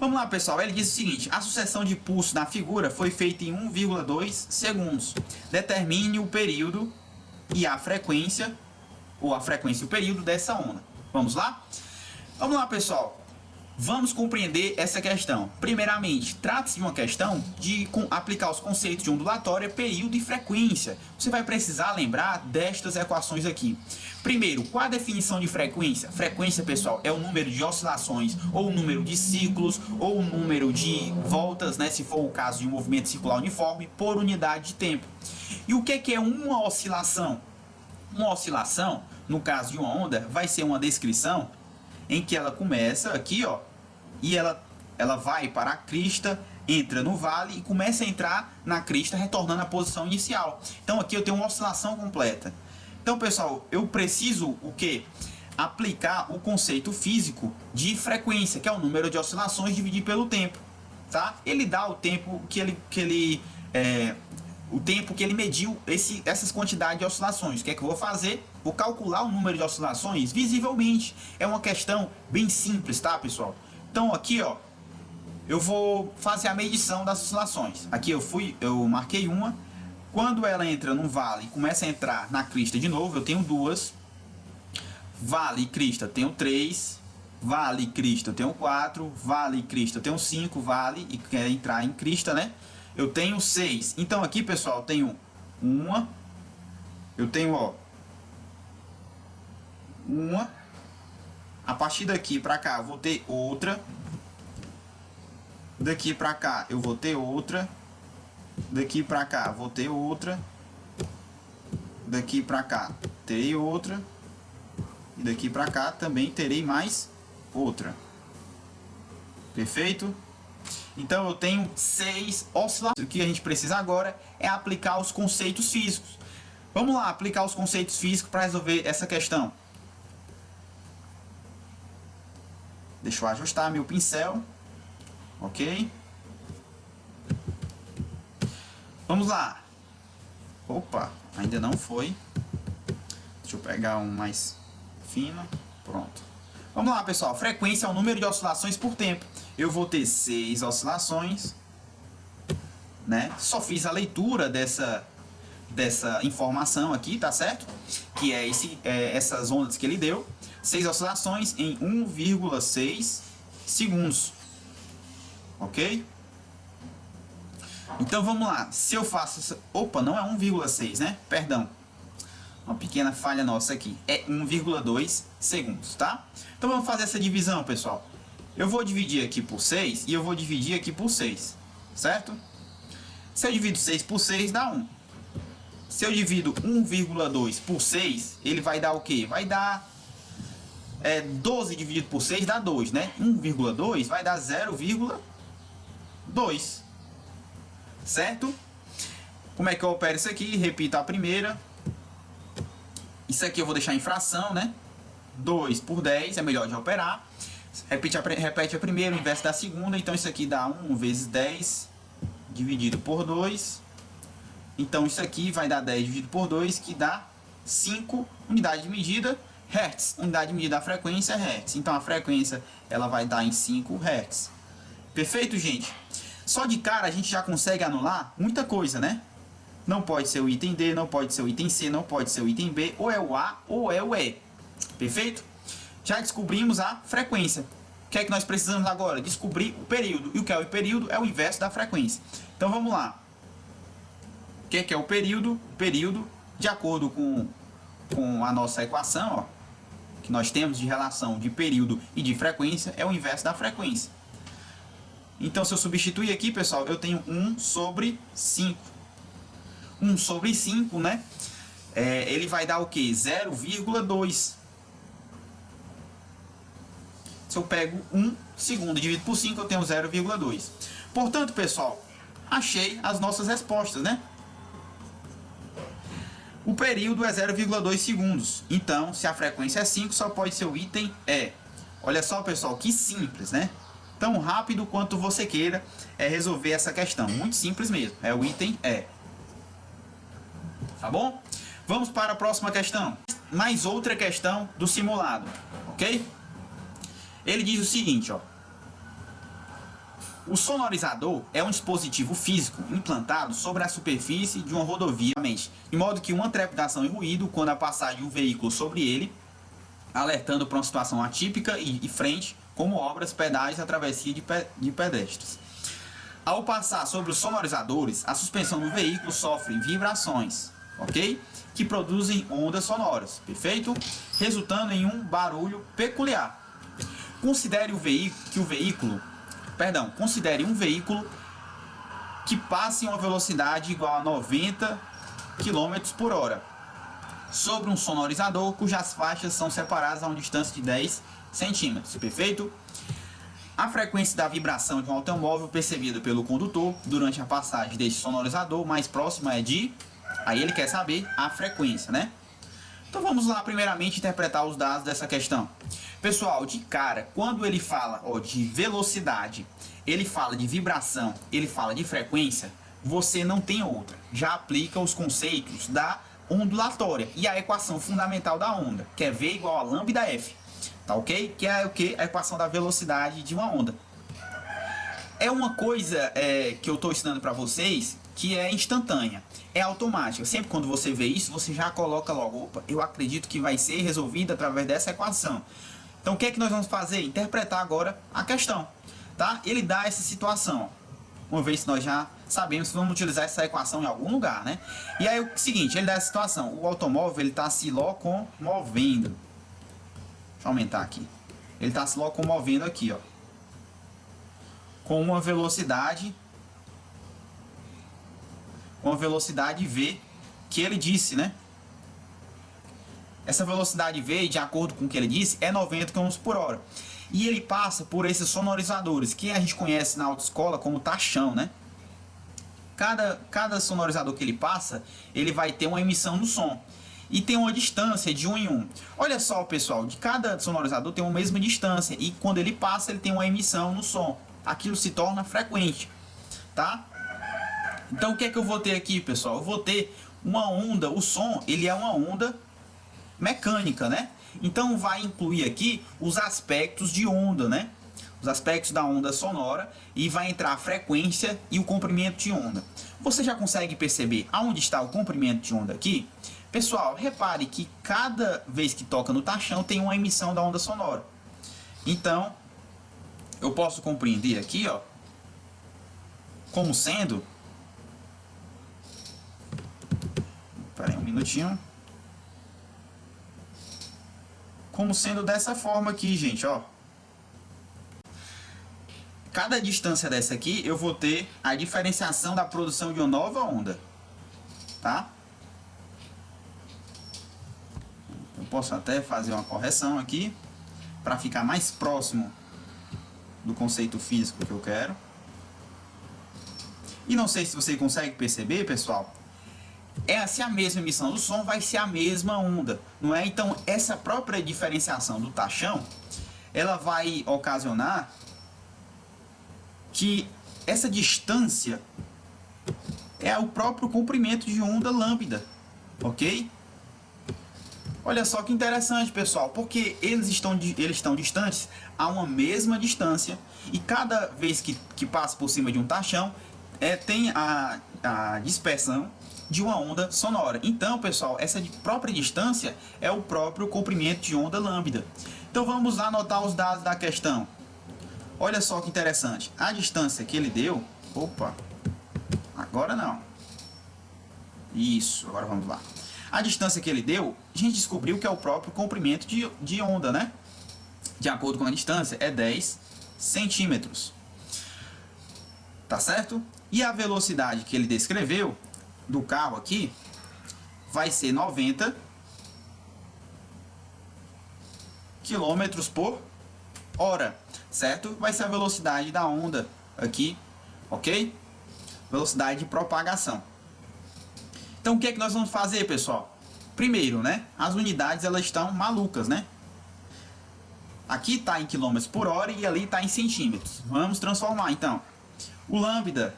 Vamos lá, pessoal, ele diz o seguinte: a sucessão de pulsos na figura foi feita em 1,2 segundos. Determine o período e a frequência, ou a frequência e o período dessa onda. Vamos lá? Vamos lá, pessoal. Vamos compreender essa questão. Primeiramente, trata-se de uma questão de aplicar os conceitos de ondulatória, período e frequência. Você vai precisar lembrar destas equações aqui. Primeiro, qual a definição de frequência? Frequência, pessoal, é o número de oscilações, ou o número de ciclos, ou o número de voltas, né, se for o caso de um movimento circular uniforme, por unidade de tempo. E o que é uma oscilação? Uma oscilação, no caso de uma onda, vai ser uma descrição em que ela começa aqui, ó, e ela vai para a crista, entra no vale e começa a entrar na crista, retornando à posição inicial. Então aqui eu tenho uma oscilação completa. Então, pessoal, eu preciso o quê? Aplicar o conceito físico de frequência, que é o número de oscilações dividido pelo tempo, tá? Ele dá o tempo o tempo que ele mediu essas quantidades de oscilações. O que é que eu vou fazer? Vou calcular o número de oscilações visivelmente. É uma questão bem simples, tá, pessoal? Então aqui, ó, eu vou fazer a medição das oscilações. Aqui eu marquei uma. Quando ela entra num vale e começa a entrar na crista de novo, eu tenho duas. Vale e crista eu tenho 3. Vale e crista eu tenho 4. Vale e crista eu tenho 5. Vale e quer entrar em crista, né? Eu tenho 6. Então aqui, pessoal, eu tenho uma. Eu tenho, ó, uma. A partir daqui pra cá eu vou ter outra. Daqui pra cá eu vou ter outra. Daqui pra cá vou ter outra. Daqui pra cá terei outra. E daqui pra cá também terei mais outra. Perfeito? Então eu tenho 6 oscilações. O que a gente precisa agora é aplicar os conceitos físicos. Vamos lá, aplicar os conceitos físicos para resolver essa questão. Deixa eu ajustar meu pincel. Ok? Vamos lá. Opa, ainda não foi. Deixa eu pegar um mais fino. Pronto. Vamos lá, pessoal. Frequência é o número de oscilações por tempo. Eu vou ter 6 oscilações, né? Só fiz a leitura dessa informação aqui, tá certo? Que é essas ondas que ele deu. 6 oscilações em 1,6 segundos. Ok? Então vamos lá. Se eu faço... Opa, não é 1,6, né? Perdão. Uma pequena falha nossa aqui. É 1,2 segundos, tá? Então vamos fazer essa divisão, pessoal. Eu vou dividir aqui por 6 e eu vou dividir aqui por 6, certo? Se eu divido 6 por 6, dá 1. Se eu divido 1,2 por 6, ele vai dar o quê? Vai dar 12 dividido por 6 dá 2, né? 1,2 vai dar 0,2, certo? Como é que eu opero isso aqui? Repito a primeira. Isso aqui eu vou deixar em fração, né? 2 por 10 é melhor de operar. Repete a primeira, o inverso da segunda. Então isso aqui dá 1 vezes 10 dividido por 2. Então isso aqui vai dar 10 dividido por 2, que dá 5 unidades de medida, Hertz. Unidade de medida da frequência é Hertz. Então a frequência ela vai dar em 5 Hertz. Perfeito, gente? Só de cara a gente já consegue anular muita coisa, né? Não pode ser o item D, não pode ser o item C, não pode ser o item B, ou é o A ou é o E. Perfeito? Já descobrimos a frequência. O que é que nós precisamos agora? Descobrir o período. E o que é o período? É o inverso da frequência. Então vamos lá. O que é o período? O período, de acordo com a nossa equação, ó, que nós temos de relação de período e de frequência, é o inverso da frequência. Então se eu substituir aqui, pessoal, eu tenho 1 sobre 5. 1 sobre 5, né? Ele vai dar o quê? 0,2. Se eu pego 1 segundo e divido por 5, eu tenho 0,2. Portanto, pessoal, achei as nossas respostas, né? O período é 0,2 segundos. Então, se a frequência é 5, só pode ser o item E. Olha só, pessoal, que simples, né? Tão rápido quanto você queira resolver essa questão. Muito simples mesmo. É o item E. Tá bom? Vamos para a próxima questão. Mais outra questão do simulado, ok? Ele diz o seguinte, ó. O sonorizador é um dispositivo físico implantado sobre a superfície de uma rodovia, de modo que uma trepidação e ruído quando a passagem de um veículo sobre ele, alertando para uma situação atípica e frente como obras, pedágios e travessia de pedestres. Ao passar sobre os sonorizadores, a suspensão do veículo sofre vibrações, ok? Que produzem ondas sonoras, perfeito? Resultando em um barulho peculiar. Considere um veículo que passe em uma velocidade igual a 90 km por hora sobre um sonorizador cujas faixas são separadas a uma distância de 10 centímetros, perfeito? A frequência da vibração de um automóvel percebida pelo condutor durante a passagem deste sonorizador mais próxima é de... Aí ele quer saber a frequência, né? Então vamos lá primeiramente interpretar os dados dessa questão. Pessoal, de cara, quando ele fala de velocidade, ele fala de vibração, ele fala de frequência, você não tem outra. Já aplica os conceitos da ondulatória e a equação fundamental da onda, que é V igual a lambda F. Tá ok? Que é o que? A equação da velocidade de uma onda. É uma coisa que eu estou ensinando para vocês que é instantânea, é automática. Sempre quando você vê isso, você já coloca logo, opa, eu acredito que vai ser resolvida através dessa equação. Então o que é que nós vamos fazer? Interpretar agora a questão. Tá? Ele dá essa situação. Uma vez que nós já sabemos que vamos utilizar essa equação em algum lugar, né? E aí o seguinte, ele dá essa situação. O automóvel ele está se locomovendo. Deixa eu aumentar aqui. Ele está se locomovendo aqui, ó, com uma velocidade V, que ele disse, né? Essa velocidade V, de acordo com o que ele disse, é 90 km por hora. E ele passa por esses sonorizadores, que a gente conhece na autoescola como tachão, né? Cada sonorizador que ele passa, ele vai ter uma emissão do som. E tem uma distância de 1 em 1. Olha só, pessoal, de cada sonorizador tem uma mesma distância. E quando ele passa, ele tem uma emissão no som. Aquilo se torna frequente, tá? Então o que é que eu vou ter aqui, pessoal? Eu vou ter uma onda, o som, ele é uma onda mecânica, né? Então vai incluir aqui os aspectos de onda, né? Os aspectos da onda sonora, e vai entrar a frequência e o comprimento de onda. Você já consegue perceber aonde está o comprimento de onda aqui? Pessoal, repare que cada vez que toca no tachão tem uma emissão da onda sonora. Então, eu posso compreender aqui, ó, como sendo... Espera aí um minutinho. Como sendo dessa forma aqui, gente, ó. Cada distância dessa aqui, eu vou ter a diferenciação da produção de uma nova onda, tá? Eu posso até fazer uma correção aqui, para ficar mais próximo do conceito físico que eu quero. E não sei se você consegue perceber, pessoal, se a mesma emissão do som vai ser a mesma onda, não é? Então, essa própria diferenciação do tachão, ela vai ocasionar que essa distância é o próprio comprimento de onda lambda, ok? Olha só que interessante, pessoal, porque eles estão distantes a uma mesma distância, e cada vez que passa por cima de um tachão, tem a dispersão de uma onda sonora. Então, pessoal, essa própria distância é o próprio comprimento de onda lambda. Então vamos lá anotar os dados da questão. Olha só que interessante. A distância que ele deu... Opa! Agora não. Isso, agora vamos lá. A distância que ele deu, a gente descobriu que é o próprio comprimento de onda, né? De acordo com a distância, é 10 centímetros. Tá certo? E a velocidade que ele descreveu do carro aqui vai ser 90 km por hora, certo? Vai ser a velocidade da onda aqui, ok? Velocidade de propagação. Então o que é que nós vamos fazer, pessoal? Primeiro, né? As unidades elas estão malucas, né? Aqui está em quilômetros por hora e ali está em centímetros. Vamos transformar então. O lambda,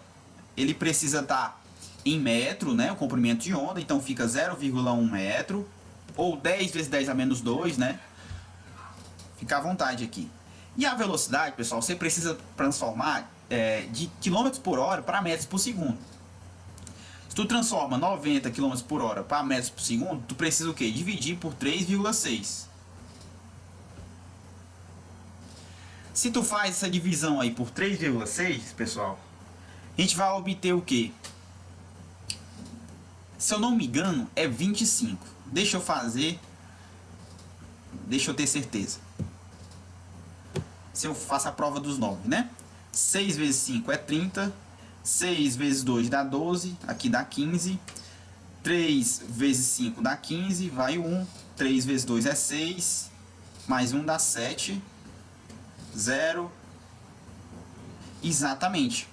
ele precisa estar em metro, né? O comprimento de onda, então fica 0,1 metro, ou 10 vezes 10 a menos 2, né? Fica à vontade aqui. E a velocidade, pessoal, você precisa transformar de quilômetros por hora para metros por segundo. Se tu transforma 90 km por hora para metros por segundo, tu precisa o quê? Dividir por 3,6. Se tu faz essa divisão aí por 3,6, pessoal, a gente vai obter o quê? Se eu não me engano, é 25. Deixa eu ter certeza. Se eu faço a prova dos 9, né? 6 vezes 5 é 30. 6 vezes 2 dá 12. Aqui dá 15. 3 vezes 5 dá 15. Vai 1. 3 vezes 2 é 6. Mais 1 dá 7. 0. Exatamente.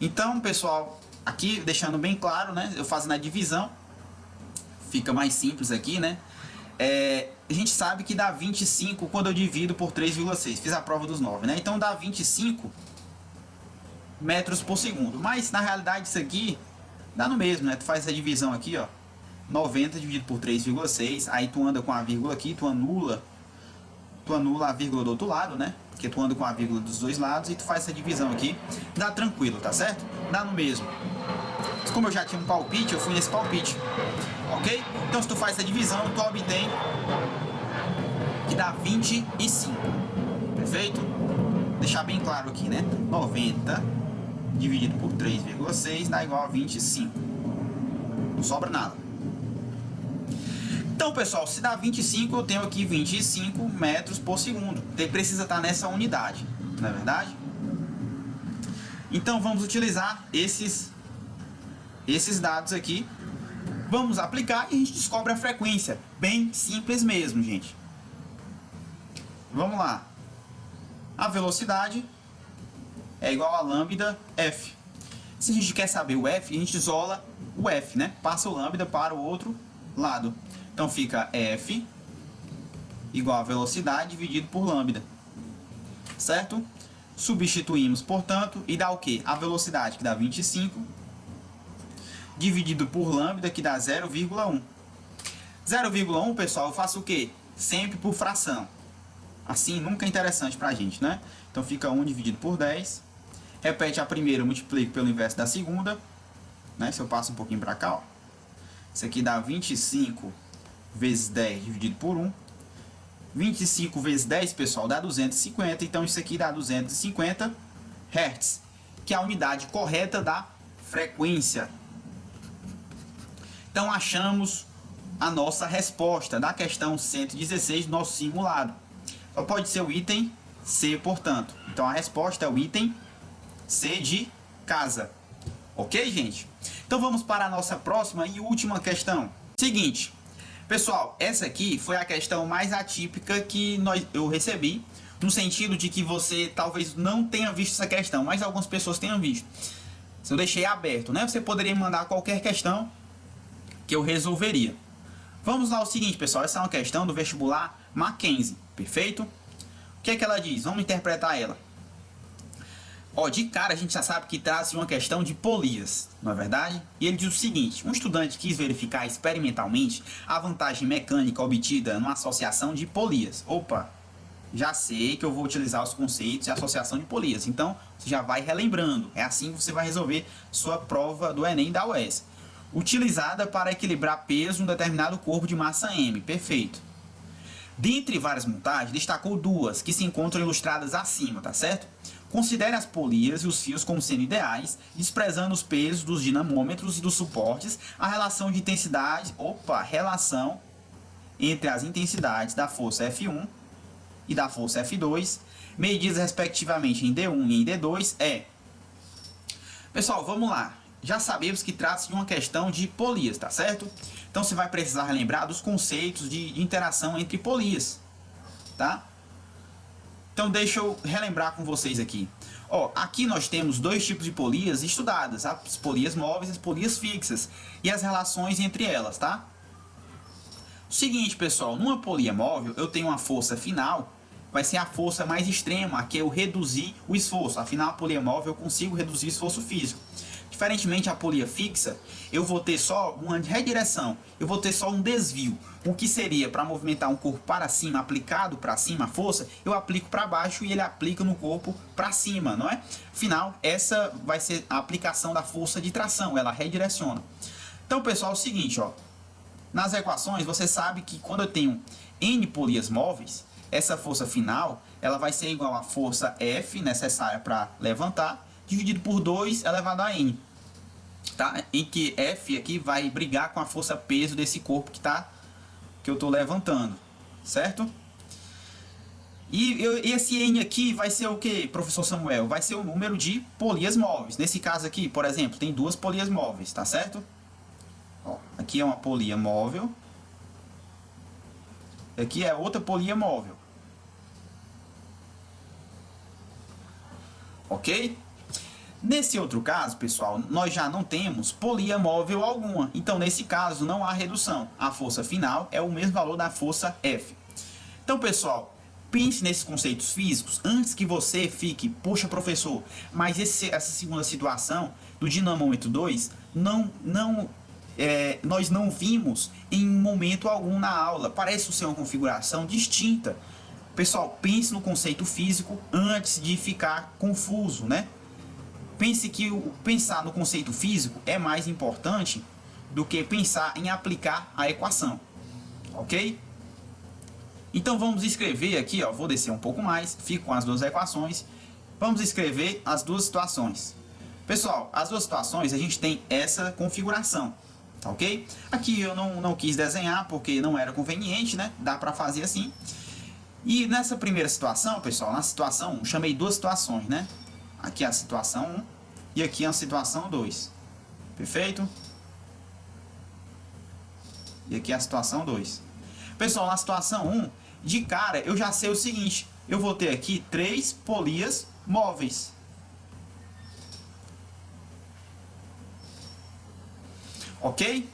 Então, pessoal, aqui deixando bem claro, né? Eu fazendo a divisão. Fica mais simples aqui, né? A gente sabe que dá 25 quando eu divido por 3,6. Fiz a prova dos 9, né? Então dá 25 metros por segundo. Mas na realidade isso aqui dá no mesmo, né? Tu faz essa divisão aqui, ó. 90 dividido por 3,6. Aí tu anda com a vírgula aqui, tu anula a vírgula do outro lado, né? Porque tu anda com a vírgula dos dois lados e tu faz essa divisão aqui. Dá tranquilo, tá certo? Dá no mesmo. Mas como eu já tinha um palpite, eu fui nesse palpite. Ok? Então se tu faz essa divisão, tu obtém que dá 25. Perfeito? Deixar bem claro aqui, né? 90 dividido por 3,6 dá igual a 25. Não sobra nada. Então, pessoal, se dá 25, eu tenho aqui 25 metros por segundo. Precisa estar nessa unidade, não é verdade? Então, vamos utilizar esses dados aqui. Vamos aplicar e a gente descobre a frequência. Bem simples mesmo, gente. Vamos lá. A velocidade é igual a lambda F. Se a gente quer saber o F, a gente isola o F, né? Passa o lambda para o outro lado. Então fica F igual a velocidade dividido por lambda. Certo? Substituímos, portanto, e dá o quê? A velocidade, que dá 25, dividido por lambda, que dá 0,1. 0,1, pessoal, eu faço o quê? Sempre por fração. Assim nunca é interessante pra gente, né? Então fica 1 dividido por 10. Repete a primeira, multiplico pelo inverso da segunda, né? Se eu passo um pouquinho pra cá, ó. Isso aqui dá 25 vezes 10 dividido por 1. 25 vezes 10, pessoal, dá 250. Então isso aqui dá 250 Hz, que é a unidade correta da frequência. Então achamos a nossa resposta da questão 116 do nosso simulado. Só pode ser o item C, portanto. Então a resposta é o item C de casa. Ok, gente? Então vamos para a nossa próxima e última questão. Seguinte, pessoal, essa aqui foi a questão mais atípica que eu recebi, no sentido de que você talvez não tenha visto essa questão, mas algumas pessoas tenham visto. Eu deixei aberto, né? Você poderia mandar qualquer questão que eu resolveria. Vamos lá, o seguinte, pessoal, essa é uma questão do vestibular Mackenzie, perfeito? O que é que ela diz? Vamos interpretar ela. Ó, de cara a gente já sabe que trata-se de uma questão de polias, não é verdade? E ele diz o seguinte: um estudante quis verificar experimentalmente a vantagem mecânica obtida numa associação de polias. Opa, já sei que eu vou utilizar os conceitos de associação de polias, então você já vai relembrando. É assim que você vai resolver sua prova do Enem da UES. Utilizada para equilibrar peso em um determinado corpo de massa M, perfeito. Dentre várias montagens, destacou duas que se encontram ilustradas acima, tá certo? Considere as polias e os fios como sendo ideais, desprezando os pesos dos dinamômetros e dos suportes, a relação de intensidade, relação entre as intensidades da força F1 e da força F2, medidas respectivamente em D1 e em D2, é... Pessoal, vamos lá. Já sabemos que trata-se de uma questão de polias, tá certo? Então você vai precisar relembrar dos conceitos de interação entre polias, tá? Então deixa eu relembrar com vocês aqui. Ó, aqui nós temos dois tipos de polias estudadas, as polias móveis e as polias fixas, e as relações entre elas, tá? O seguinte, pessoal, numa polia móvel eu tenho uma força final, vai ser a força mais extrema, que eu reduzir o esforço. Afinal, a polia móvel eu consigo reduzir o esforço físico. Diferentemente a polia fixa, eu vou ter só uma redireção, eu vou ter só um desvio. O que seria para movimentar um corpo para cima, aplicado para cima a força, eu aplico para baixo e ele aplica no corpo para cima, não é? Afinal, essa vai ser a aplicação da força de tração, ela redireciona. Então, pessoal, é o seguinte, ó, nas equações você sabe que quando eu tenho N polias móveis, essa força final ela vai ser igual à força F necessária para levantar, dividido por 2 elevado a N. Tá? Em que F aqui vai brigar com a força peso desse corpo que eu estou levantando, certo? E esse N aqui vai ser o que, professor Samuel? Vai ser o número de polias móveis. Nesse caso aqui, por exemplo, tem 2 polias móveis, tá certo? Ó, aqui é uma polia móvel. Aqui é outra polia móvel. Ok? Nesse outro caso, pessoal, nós já não temos polia móvel alguma. Então, nesse caso, não há redução. A força final é o mesmo valor da força F. Então, pessoal, pense nesses conceitos físicos antes que você fique, poxa, professor, mas essa segunda situação do dinamômetro 2 nós não vimos em momento algum na aula. Parece ser uma configuração distinta. Pessoal, pense no conceito físico antes de ficar confuso, né? Pense que pensar no conceito físico é mais importante do que pensar em aplicar a equação, ok? Então vamos escrever aqui, ó, vou descer um pouco mais, fico com as duas equações. Vamos escrever as duas situações. Pessoal, as duas situações a gente tem essa configuração, tá ok? Aqui eu não quis desenhar porque não era conveniente, né? Dá para fazer assim. E nessa primeira situação, pessoal, na situação 1, chamei duas situações, né? Aqui é a situação 1 e aqui é a situação 2. Perfeito? E aqui é a situação 2. Pessoal, na situação 1, de cara, eu já sei o seguinte. Eu vou ter aqui 3 polias móveis. Ok?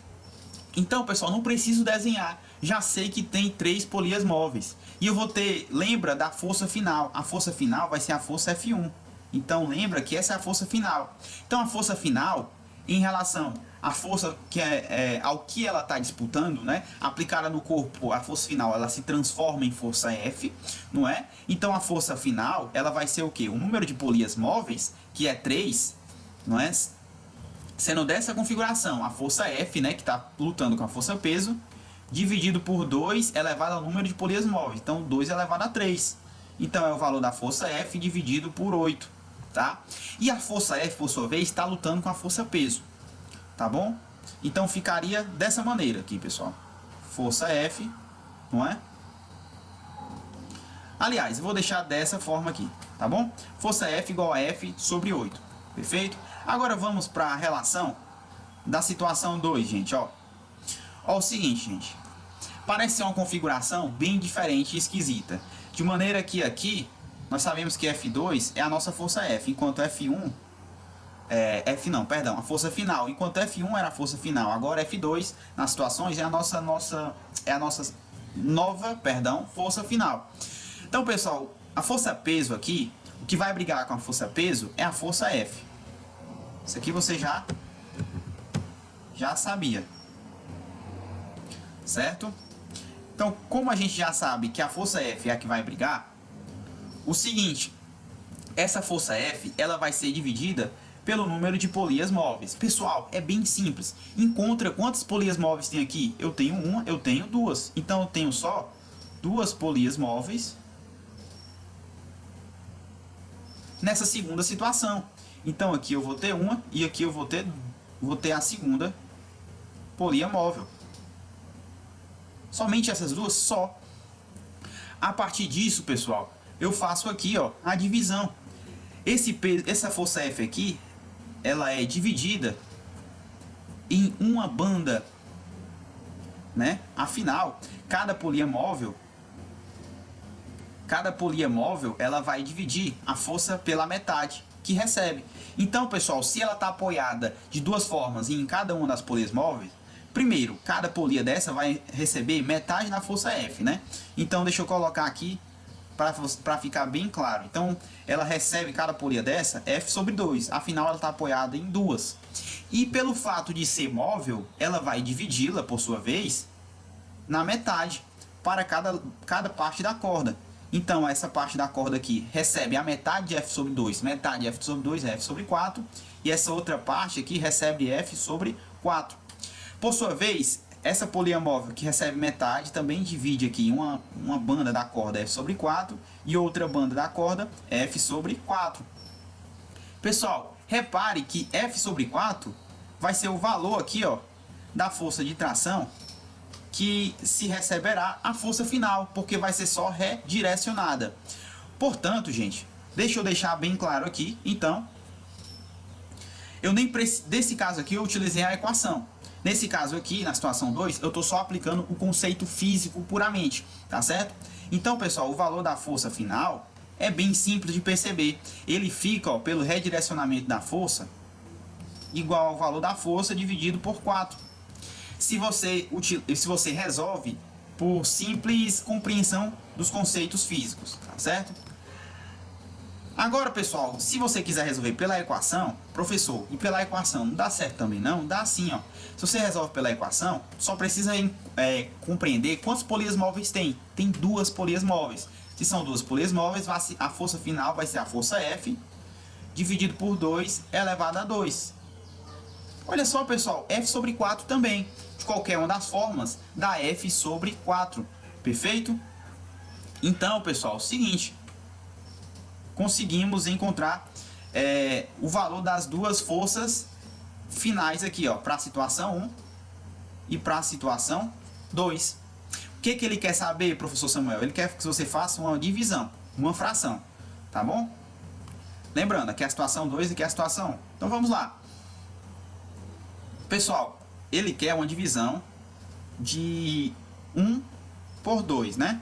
Então, pessoal, não preciso desenhar. Já sei que tem 3 polias móveis. E eu vou ter, lembra da força final. A força final vai ser a força F1. Então, lembra que essa é a força final. Então, a força final, em relação à força que ao que ela está disputando, né? Aplicada no corpo, a força final, ela se transforma em força F, não é? Então, a força final, ela vai ser o quê? O número de polias móveis, que é 3, não é? Sendo dessa configuração, a força F, né, que está lutando com a força peso, dividido por 2 elevado ao número de polias móveis. Então, 2 elevado a 3. Então, é o valor da força F dividido por 8. Tá? E a força F, por sua vez, está lutando com a força peso. Tá bom? Então, ficaria dessa maneira aqui, pessoal. Força F, não é? Aliás, eu vou deixar dessa forma aqui, tá bom? Força F igual a F sobre 8. Perfeito? Agora vamos para a relação da situação 2, gente, ó. Ó o seguinte, gente. Parece ser uma configuração bem diferente e esquisita. De maneira que aqui, nós sabemos que F2 é a nossa força F, enquanto F1... a força final. Enquanto F1 era a força final, agora F2, nas situações, é a nossa nova, força final. Então, pessoal, a força peso aqui, o que vai brigar com a força peso é a força F. Isso aqui você já sabia. Certo? Então, como a gente já sabe que a força F é a que vai brigar, o seguinte, essa força F, ela vai ser dividida pelo número de polias móveis. Pessoal, é bem simples. Encontra quantas polias móveis tem aqui? Eu tenho uma, eu tenho duas. Então, eu tenho só 2 polias móveis nessa segunda situação. Então, aqui eu vou ter uma e aqui eu vou ter a segunda polia móvel. Somente essas duas? Só. A partir disso, pessoal, eu faço aqui, ó, a divisão. Essa força F aqui, ela é dividida em uma banda, né? Afinal, cada polia móvel, ela vai dividir a força pela metade que recebe. Então, pessoal, se ela está apoiada de duas formas e em cada uma das polias móveis, primeiro, cada polia dessa vai receber metade da força F, né? Então, deixa eu colocar aqui para ficar bem claro. Então, ela recebe cada polia dessa F sobre 2. Afinal, ela está apoiada em duas. E pelo fato de ser móvel, ela vai dividi-la, por sua vez, na metade, para cada parte da corda. Então, essa parte da corda aqui recebe a metade de F sobre 2, metade de F sobre 2 é F sobre 4. E essa outra parte aqui recebe F sobre 4. Por sua vez, essa polia móvel que recebe metade também divide aqui uma banda da corda F sobre 4 e outra banda da corda F sobre 4. Pessoal, repare que F sobre 4 vai ser o valor aqui, ó, da força de tração que se receberá a força final, porque vai ser só redirecionada. Portanto, gente, deixa eu deixar bem claro aqui, então, desse caso aqui eu utilizei a equação. Nesse caso aqui, na situação 2, eu estou só aplicando o conceito físico puramente, tá certo? Então, pessoal, o valor da força final é bem simples de perceber. Ele fica, ó, pelo redirecionamento da força, igual ao valor da força dividido por 4. Se você resolve por simples compreensão dos conceitos físicos, tá certo? Agora, pessoal, se você quiser resolver pela equação, professor, e pela equação não dá certo também não? Dá sim, ó. Se você resolve pela equação, só precisa compreender quantas polias móveis tem. Tem 2 polias móveis. Se são 2 polias móveis, a força final vai ser a força F, dividido por 2 elevado a 2. Olha só, pessoal, F sobre 4 também. De qualquer uma das formas, dá F sobre 4. Perfeito? Então, pessoal, é o seguinte. Conseguimos encontrar o valor das 2 forças finais aqui, ó, para a situação 1 e para a situação 2. O que ele quer saber, professor Samuel? Ele quer que você faça uma divisão, uma fração, tá bom? Lembrando, aqui é a situação 2 e aqui é a situação 1. Então vamos lá. Pessoal, ele quer uma divisão de 1 por 2, né?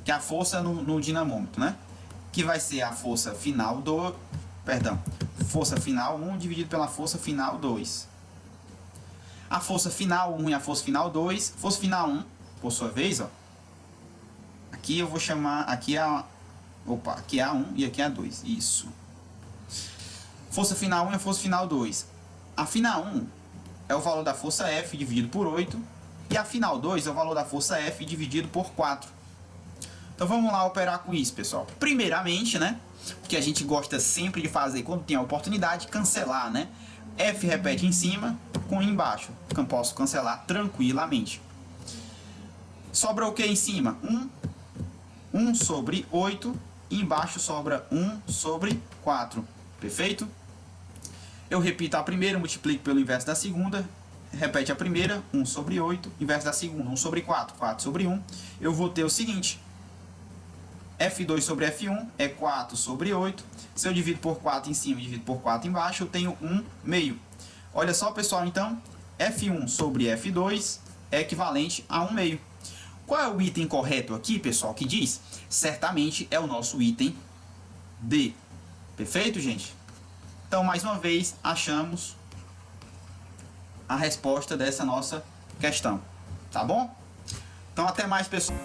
Que é a força no dinamômetro, né? Que vai ser a força final força final 1 dividido pela força final 2. A força final 1 e a força final 2. Força final 1, por sua vez, ó. Aqui eu vou chamar, aqui é a 1 e aqui é a 2. Isso. Força final 1 e a força final 2. A final 1 é o valor da força F dividido por 8. E a final 2 é o valor da força F dividido por 4. Então vamos lá operar com isso, pessoal. Primeiramente, né, o que a gente gosta sempre de fazer quando tem a oportunidade, cancelar, né? F repete em cima com embaixo. Eu posso cancelar tranquilamente. Sobra o que em cima? 1 sobre 8. E embaixo sobra 1 sobre 4. Perfeito? Eu repito a primeira, multiplico pelo inverso da segunda. Repete a primeira, 1 sobre 8. Inverso da segunda, 1 sobre 4. 4 sobre 1. Eu vou ter o seguinte. F2 sobre F1 é 4 sobre 8. Se eu divido por 4 em cima e divido por 4 embaixo, eu tenho 1 meio. Olha só, pessoal, então, F1 sobre F2 é equivalente a 1 meio. Qual é o item correto aqui, pessoal, que diz? Certamente é o nosso item D. Perfeito, gente? Então, mais uma vez, achamos a resposta dessa nossa questão. Tá bom? Então, até mais, pessoal.